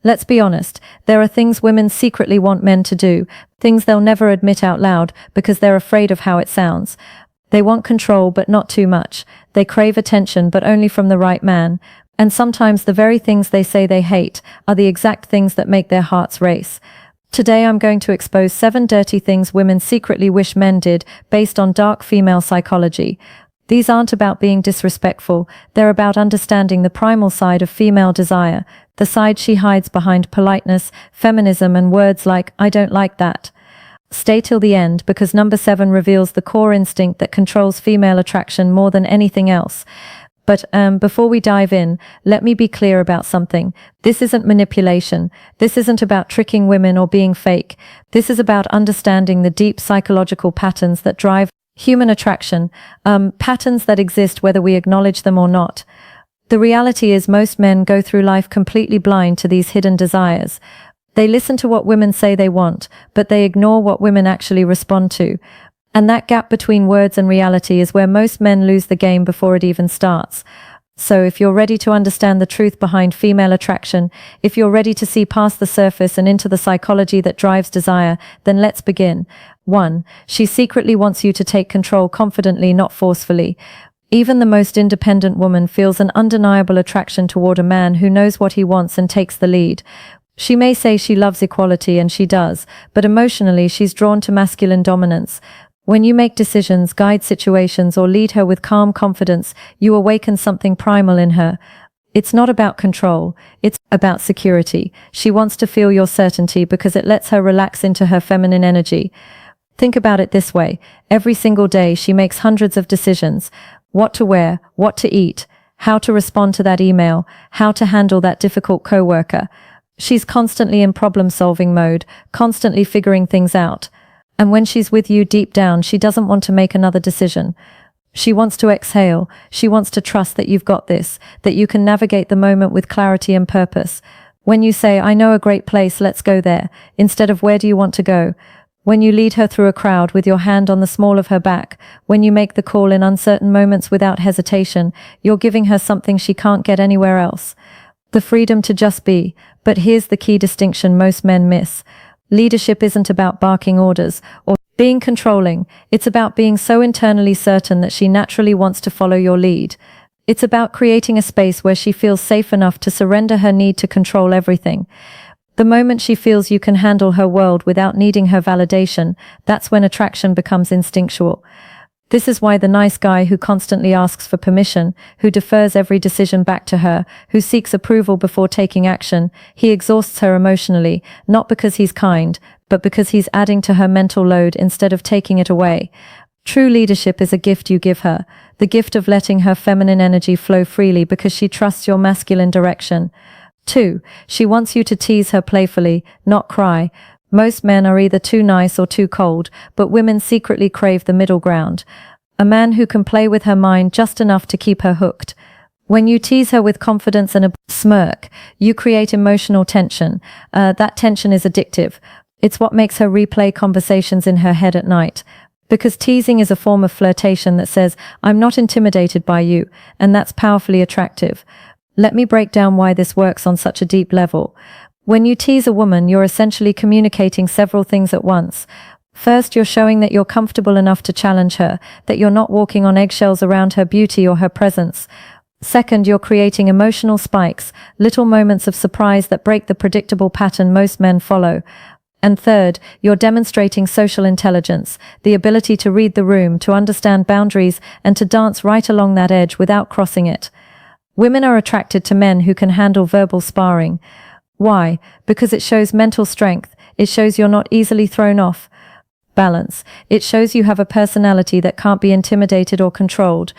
Let's be honest, there are things women secretly want men to do, things they'll never admit out loud because they're afraid of how it sounds. They want control, but not too much. They crave attention, but only from the right man. And sometimes the very things they say they hate are the exact things that make their hearts race. Today I'm going to expose 7 dirty things women secretly wish men did based on dark female psychology. These aren't about being disrespectful, they're about understanding the primal side of female desire, the side she hides behind politeness, feminism, and words like, "I don't like that." Stay till the end because number 7 reveals the core instinct that controls female attraction more than anything else. But before we dive in, let me be clear about something. This isn't manipulation. This isn't about tricking women or being fake. This is about understanding the deep psychological patterns that drive human attraction, patterns that exist whether we acknowledge them or not. The reality is most men go through life completely blind to these hidden desires. They listen to what women say they want, but they ignore what women actually respond to. And that gap between words and reality is where most men lose the game before it even starts. So if you're ready to understand the truth behind female attraction, if you're ready to see past the surface and into the psychology that drives desire, then let's begin. 1. She secretly wants you to take control confidently, not forcefully. Even the most independent woman feels an undeniable attraction toward a man who knows what he wants and takes the lead. She may say she loves equality, and she does, but emotionally she's drawn to masculine dominance. When you make decisions, guide situations, or lead her with calm confidence, you awaken something primal in her. It's not about control, it's about security. She wants to feel your certainty because it lets her relax into her feminine energy. Think about it this way. Every single day she makes hundreds of decisions. What to wear, what to eat, how to respond to that email, how to handle that difficult coworker. She's constantly in problem-solving mode, constantly figuring things out. And when she's with you deep down, she doesn't want to make another decision. She wants to exhale. She wants to trust that you've got this, that you can navigate the moment with clarity and purpose. When you say, "I know a great place, let's go there," instead of "Where do you want to go?" When you lead her through a crowd with your hand on the small of her back, when you make the call in uncertain moments without hesitation, you're giving her something she can't get anywhere else. The freedom to just be. But here's the key distinction most men miss. Leadership isn't about barking orders or being controlling. It's about being so internally certain that she naturally wants to follow your lead. It's about creating a space where she feels safe enough to surrender her need to control everything. The moment she feels you can handle her world without needing her validation, that's when attraction becomes instinctual. This is why the nice guy who constantly asks for permission, who defers every decision back to her, who seeks approval before taking action, he exhausts her emotionally, not because he's kind, but because he's adding to her mental load instead of taking it away. True leadership is a gift you give her, the gift of letting her feminine energy flow freely because she trusts your masculine direction. 2. She wants you to tease her playfully, not cry. Most men are either too nice or too cold, but women secretly crave the middle ground. A man who can play with her mind just enough to keep her hooked. When you tease her with confidence and a smirk, you create emotional tension. That tension is addictive. It's what makes her replay conversations in her head at night. Because teasing is a form of flirtation that says, "I'm not intimidated by you," and that's powerfully attractive. Let me break down why this works on such a deep level. When you tease a woman, you're essentially communicating several things at once. First, you're showing that you're comfortable enough to challenge her, that you're not walking on eggshells around her beauty or her presence. Second, you're creating emotional spikes, little moments of surprise that break the predictable pattern most men follow. And third, you're demonstrating social intelligence, the ability to read the room, to understand boundaries, and to dance right along that edge without crossing it. Women are attracted to men who can handle verbal sparring. Why? Because it shows mental strength. It shows you're not easily thrown off. Balance. It shows you have a personality that can't be intimidated or controlled.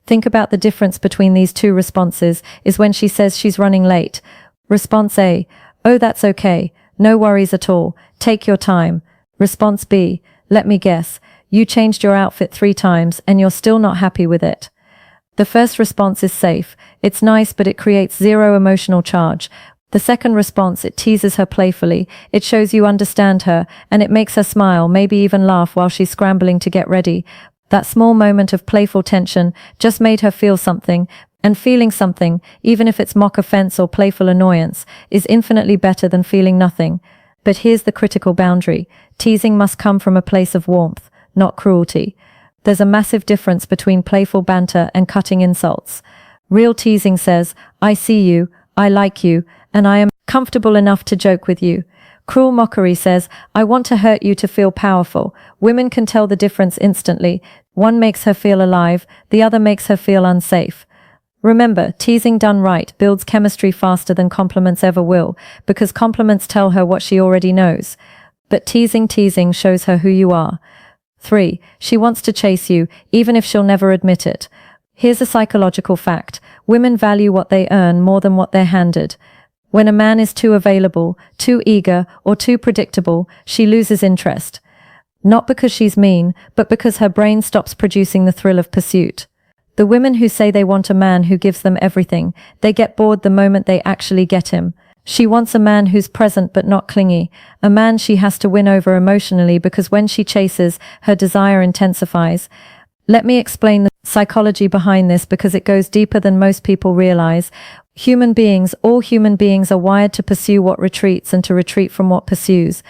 Think about the difference between these two responses is when she says she's running late. Response A, "Oh, that's okay. No worries at all. Take your time." Response B, "Let me guess. You changed your outfit 3 times and you're still not happy with it." The first response is safe. It's nice, but it creates zero emotional charge. The second response, it teases her playfully, it shows you understand her, and it makes her smile, maybe even laugh while she's scrambling to get ready. That small moment of playful tension just made her feel something, and feeling something, even if it's mock offense or playful annoyance, is infinitely better than feeling nothing. But here's the critical boundary. Teasing must come from a place of warmth, not cruelty. There's a massive difference between playful banter and cutting insults. Real teasing says, I see you, I like you, and I am comfortable enough to joke with you. Cruel mockery says, I want to hurt you to feel powerful. Women can tell the difference instantly. One makes her feel alive, the other makes her feel unsafe. Remember, teasing done right builds chemistry faster than compliments ever will, because compliments tell her what she already knows. But teasing shows her who you are. 3. She wants to chase you, even if she'll never admit it. Here's a psychological fact. Women value what they earn more than what they're handed. When a man is too available, too eager, or too predictable, she loses interest. Not because she's mean, but because her brain stops producing the thrill of pursuit. The women who say they want a man who gives them everything, they get bored the moment they actually get him. She wants a man who's present but not clingy, a man she has to win over emotionally because when she chases, her desire intensifies. Let me explain the psychology behind this because it goes deeper than most people realize. All human beings are wired to pursue what retreats and to retreat from what pursues.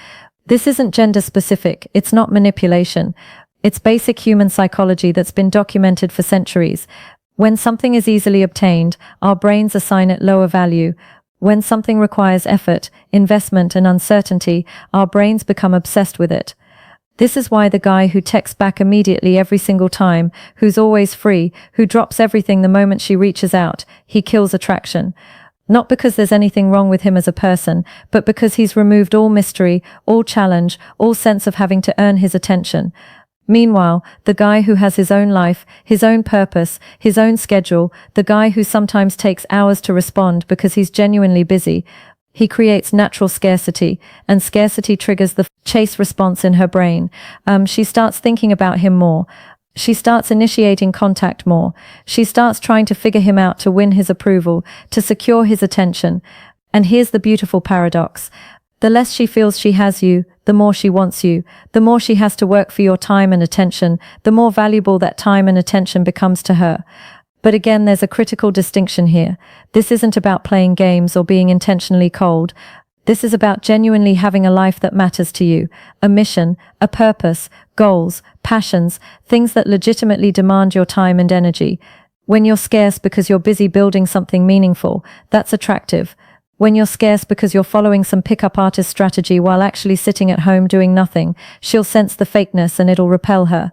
This isn't gender specific, it's not manipulation. It's basic human psychology that's been documented for centuries. When something is easily obtained, our brains assign it lower value. When something requires effort, investment, and uncertainty, our brains become obsessed with it. This is why the guy who texts back immediately every single time, who's always free, who drops everything the moment she reaches out, he kills attraction. Not because there's anything wrong with him as a person, but because he's removed all mystery, all challenge, all sense of having to earn his attention. Meanwhile, the guy who has his own life, his own purpose, his own schedule, the guy who sometimes takes hours to respond because he's genuinely busy, he creates natural scarcity, and scarcity triggers the chase response in her brain. She starts thinking about him more. She starts initiating contact more. She starts trying to figure him out to win his approval, to secure his attention. And here's the beautiful paradox. The less she feels she has you, the more she wants you. The more she has to work for your time and attention, the more valuable that time and attention becomes to her. But again, there's a critical distinction here. This isn't about playing games or being intentionally cold. This is about genuinely having a life that matters to you, a mission, a purpose, goals, passions, things that legitimately demand your time and energy. When you're scarce because you're busy building something meaningful, that's attractive. When you're scarce because you're following some pickup artist strategy while actually sitting at home doing nothing, she'll sense the fakeness and it'll repel her.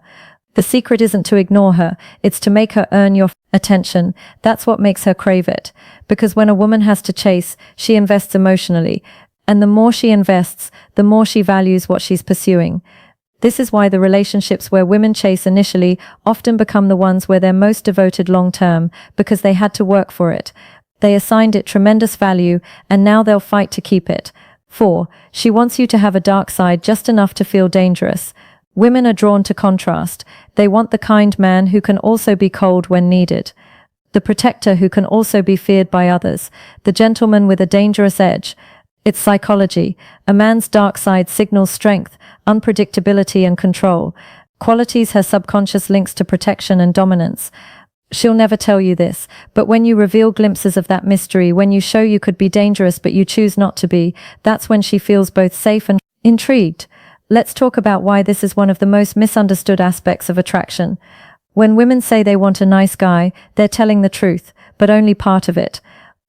The secret isn't to ignore her, it's to make her earn your attention. That's what makes her crave it. Because when a woman has to chase, she invests emotionally. And the more she invests, the more she values what she's pursuing. This is why the relationships where women chase initially often become the ones where they're most devoted long term, because they had to work for it. They assigned it tremendous value, and now they'll fight to keep it. 4. She wants you to have a dark side just enough to feel dangerous. Women are drawn to contrast. They want the kind man who can also be cold when needed. The protector who can also be feared by others. The gentleman with a dangerous edge. It's psychology. A man's dark side signals strength, unpredictability, and control. Qualities her subconscious links to protection and dominance. She'll never tell you this, but when you reveal glimpses of that mystery, when you show you could be dangerous but you choose not to be, that's when she feels both safe and intrigued. Let's talk about why this is one of the most misunderstood aspects of attraction. When women say they want a nice guy, they're telling the truth, but only part of it.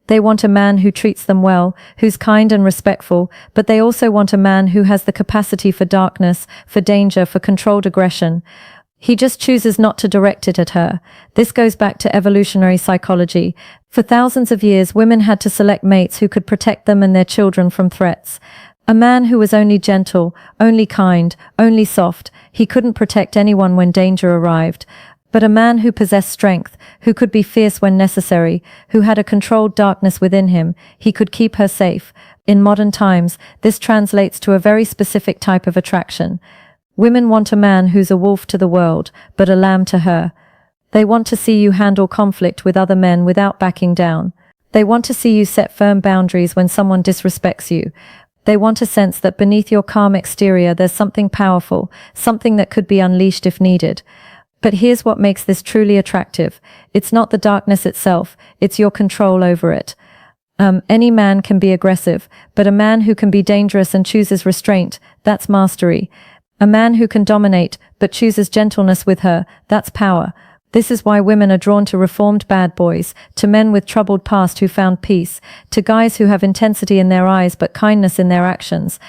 They want a man who treats them well, who's kind and respectful, but they also want a man who has the capacity for darkness, for danger, for controlled aggression. He just chooses not to direct it at her. This goes back to evolutionary psychology. For thousands of years, women had to select mates who could protect them and their children from threats. A man who was only gentle, only kind, only soft, he couldn't protect anyone when danger arrived. But a man who possessed strength, who could be fierce when necessary, who had a controlled darkness within him, he could keep her safe. In modern times, this translates to a very specific type of attraction. Women want a man who's a wolf to the world, but a lamb to her. They want to see you handle conflict with other men without backing down. They want to see you set firm boundaries when someone disrespects you. They want a sense that beneath your calm exterior there's something powerful, something that could be unleashed if needed. But here's what makes this truly attractive. It's not the darkness itself, it's your control over it. Any man can be aggressive, but a man who can be dangerous and chooses restraint, that's mastery. A man who can dominate, but chooses gentleness with her, that's power. This is why women are drawn to reformed bad boys, to men with troubled past who found peace, to guys who have intensity in their eyes but kindness in their actions.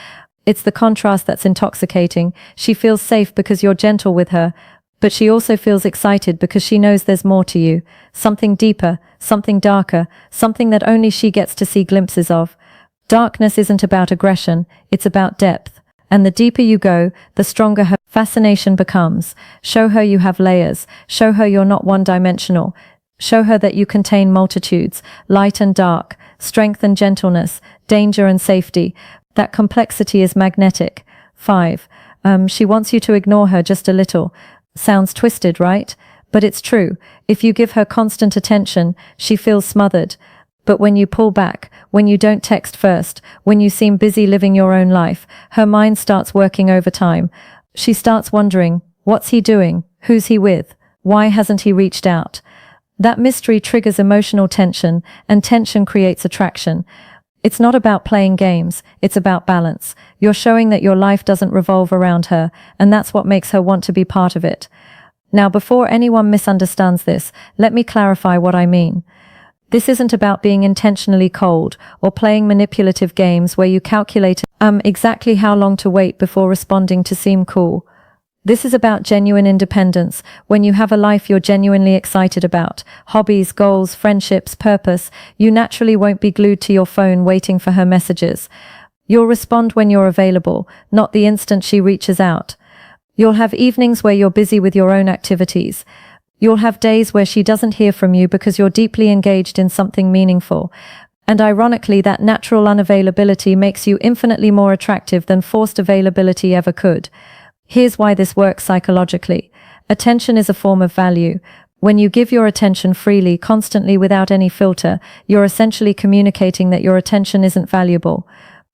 It's the contrast that's intoxicating. She feels safe because you're gentle with her, but she also feels excited because she knows there's more to you, something deeper, something darker, something that only she gets to see glimpses of. Darkness isn't about aggression, it's about depth. And the deeper you go, the stronger her fascination becomes. Show her you have layers, show her you're not one-dimensional, show her that you contain multitudes, light and dark, strength and gentleness, danger and safety. That complexity is magnetic. 5. She wants you to ignore her just a little. Sounds twisted, right? But it's true. If you give her constant attention, she feels smothered. But when you pull back, when you don't text first, when you seem busy living your own life, her mind starts working overtime. She starts wondering, what's he doing? Who's he with? Why hasn't he reached out? That mystery triggers emotional tension, and tension creates attraction. It's not about playing games, it's about balance. You're showing that your life doesn't revolve around her, and that's what makes her want to be part of it. Now, before anyone misunderstands this, let me clarify what I mean. This isn't about being intentionally cold or playing manipulative games where you calculate exactly how long to wait before responding to seem cool. This is about genuine independence, when you have a life you're genuinely excited about, hobbies, goals, friendships, purpose, you naturally won't be glued to your phone waiting for her messages. You'll respond when you're available, not the instant she reaches out. You'll have evenings where you're busy with your own activities. You'll have days where she doesn't hear from you because you're deeply engaged in something meaningful. And ironically, that natural unavailability makes you infinitely more attractive than forced availability ever could. Here's why this works psychologically. Attention is a form of value. When you give your attention freely, constantly, without any filter, you're essentially communicating that your attention isn't valuable.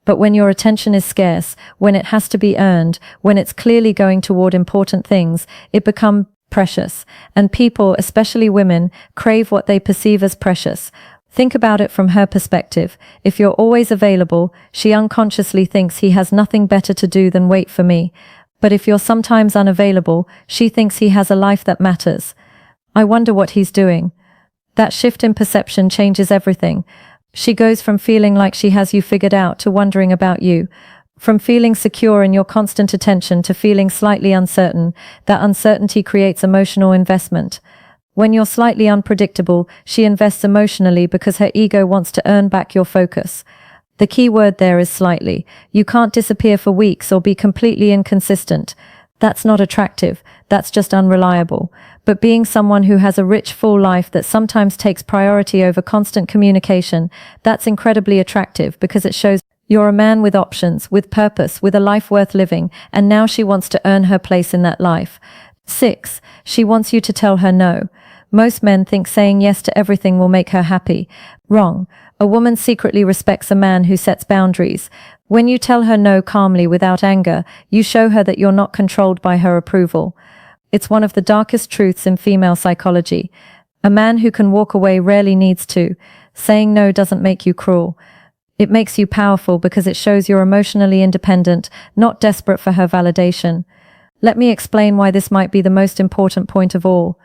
But when your attention is scarce, when it has to be earned, when it's clearly going toward important things, it becomes precious. And people, especially women, crave what they perceive as precious. Think about it from her perspective. If you're always available, she unconsciously thinks he has nothing better to do than wait for me. But if you're sometimes unavailable, she thinks he has a life that matters. I wonder what he's doing. That shift in perception changes everything. She goes from feeling like she has you figured out to wondering about you. From feeling secure in your constant attention to feeling slightly uncertain. That uncertainty creates emotional investment. When you're slightly unpredictable, she invests emotionally because her ego wants to earn back your focus. The key word there is slightly. You can't disappear for weeks or be completely inconsistent. That's not attractive, that's just unreliable. But being someone who has a rich, full life that sometimes takes priority over constant communication, that's incredibly attractive because it shows you're a man with options, with purpose, with a life worth living, and now she wants to earn her place in that life. 6. She wants you to tell her no. Most men think saying yes to everything will make her happy. Wrong. A woman secretly respects a man who sets boundaries. When you tell her no calmly without anger, you show her that you're not controlled by her approval. It's one of the darkest truths in female psychology. A man who can walk away rarely needs to. Saying no doesn't make you cruel. It makes you powerful because it shows you're emotionally independent, not desperate for her validation. Let me explain why this might be the most important point of all.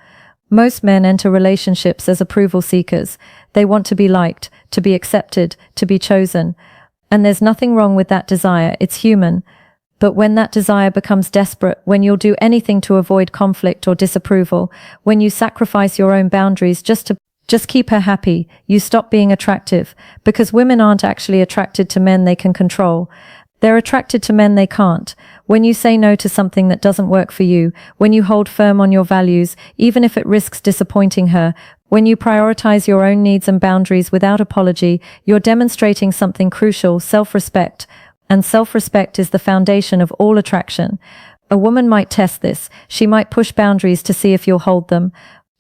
Most men enter relationships as approval seekers. They want to be liked, to be accepted, to be chosen. And there's nothing wrong with that desire, it's human. But when that desire becomes desperate, when you'll do anything to avoid conflict or disapproval, when you sacrifice your own boundaries just keep her happy, you stop being attractive. Because women aren't actually attracted to men they can control. They're attracted to men they can't. When you say no to something that doesn't work for you, when you hold firm on your values, even if it risks disappointing her, when you prioritize your own needs and boundaries without apology, you're demonstrating something crucial, self-respect. And self-respect is the foundation of all attraction. A woman might test this. She might push boundaries to see if you'll hold them.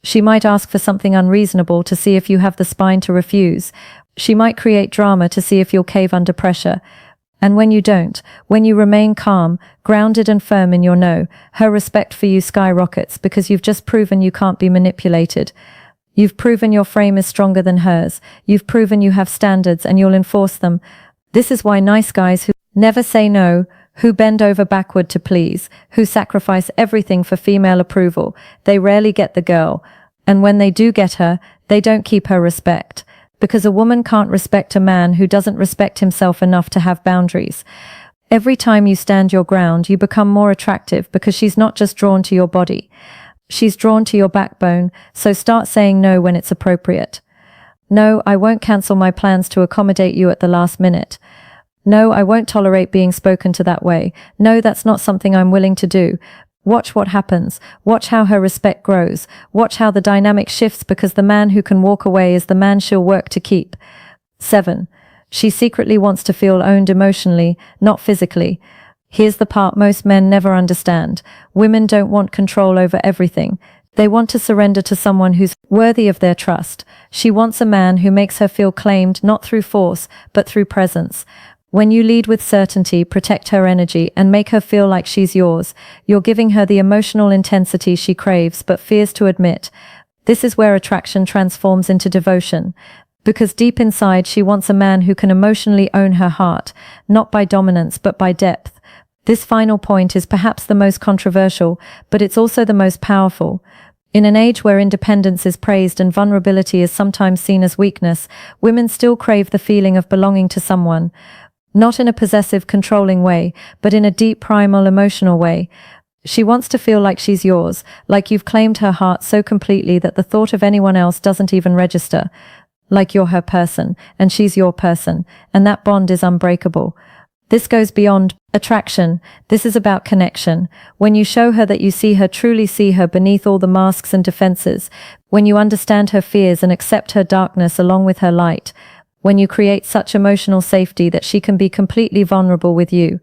She might ask for something unreasonable to see if you have the spine to refuse. She might create drama to see if you'll cave under pressure. And when you don't, when you remain calm, grounded and firm in your no, her respect for you skyrockets because you've just proven you can't be manipulated. You've proven your frame is stronger than hers. You've proven you have standards and you'll enforce them. This is why nice guys who never say no, who bend over backward to please, who sacrifice everything for female approval, they rarely get the girl. And when they do get her, they don't keep her respect. Because a woman can't respect a man who doesn't respect himself enough to have boundaries. Every time you stand your ground, you become more attractive because she's not just drawn to your body. She's drawn to your backbone, so start saying no when it's appropriate. No, I won't cancel my plans to accommodate you at the last minute. No, I won't tolerate being spoken to that way. No, that's not something I'm willing to do. Watch what happens. Watch how her respect grows. Watch how the dynamic shifts because the man who can walk away is the man she'll work to keep. 7. She secretly wants to feel owned emotionally, not physically. Here's the part most men never understand. Women don't want control over everything. They want to surrender to someone who's worthy of their trust. She wants a man who makes her feel claimed not through force, but through presence. When you lead with certainty, protect her energy, and make her feel like she's yours, you're giving her the emotional intensity she craves but fears to admit. This is where attraction transforms into devotion. Because deep inside, she wants a man who can emotionally own her heart, not by dominance but by depth. This final point is perhaps the most controversial, but it's also the most powerful. In an age where independence is praised and vulnerability is sometimes seen as weakness, women still crave the feeling of belonging to someone. Not in a possessive, controlling way, but in a deep, primal, emotional way. She wants to feel like she's yours, like you've claimed her heart so completely that the thought of anyone else doesn't even register. Like you're her person, and she's your person, and that bond is unbreakable. This goes beyond attraction. This is about connection. When you show her that you see her, truly see her beneath all the masks and defenses, when you understand her fears and accept her darkness along with her light, when you create such emotional safety that she can be completely vulnerable with you,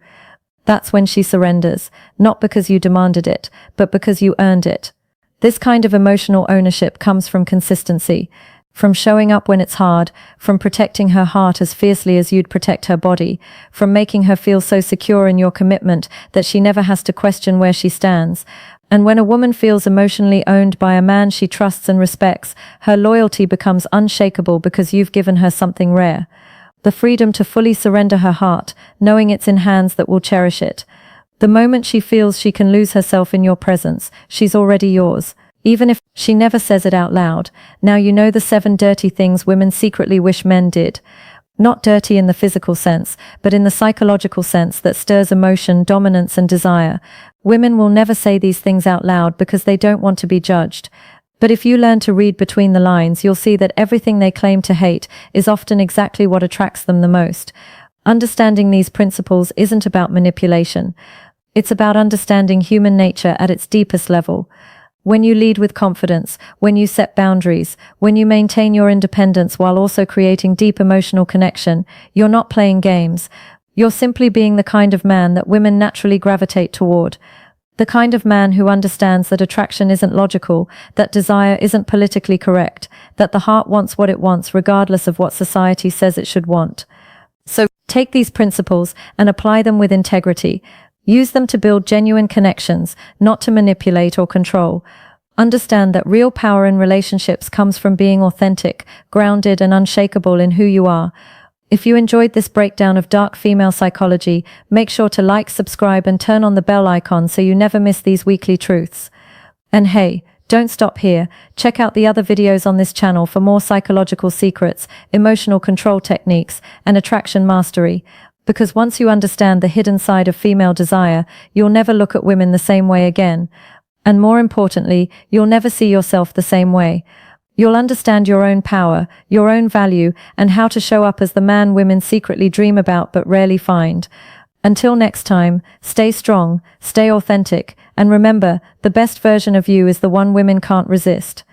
that's when she surrenders, not because you demanded it, but because you earned it. This kind of emotional ownership comes from consistency, from showing up when it's hard, from protecting her heart as fiercely as you'd protect her body, from making her feel so secure in your commitment that she never has to question where she stands. And when a woman feels emotionally owned by a man she trusts and respects, her loyalty becomes unshakable because you've given her something rare. The freedom to fully surrender her heart, knowing it's in hands that will cherish it. The moment she feels she can lose herself in your presence, she's already yours. Even if she never says it out loud. Now you know the 7 dirty things women secretly wish men did. Not dirty in the physical sense, but in the psychological sense that stirs emotion, dominance, and desire. Women will never say these things out loud because they don't want to be judged. But if you learn to read between the lines, you'll see that everything they claim to hate is often exactly what attracts them the most. Understanding these principles isn't about manipulation. It's about understanding human nature at its deepest level. When you lead with confidence, when you set boundaries, when you maintain your independence while also creating deep emotional connection, you're not playing games. You're simply being the kind of man that women naturally gravitate toward. The kind of man who understands that attraction isn't logical, that desire isn't politically correct, that the heart wants what it wants regardless of what society says it should want. So take these principles and apply them with integrity. Use them to build genuine connections, not to manipulate or control. Understand that real power in relationships comes from being authentic, grounded, and unshakable in who you are. If you enjoyed this breakdown of dark female psychology, make sure to like, subscribe, and turn on the bell icon so you never miss these weekly truths. And hey, don't stop here. Check out the other videos on this channel for more psychological secrets, emotional control techniques, and attraction mastery. Because once you understand the hidden side of female desire, you'll never look at women the same way again. And more importantly, you'll never see yourself the same way. You'll understand your own power, your own value, and how to show up as the man women secretly dream about but rarely find. Until next time, stay strong, stay authentic, and remember, the best version of you is the one women can't resist.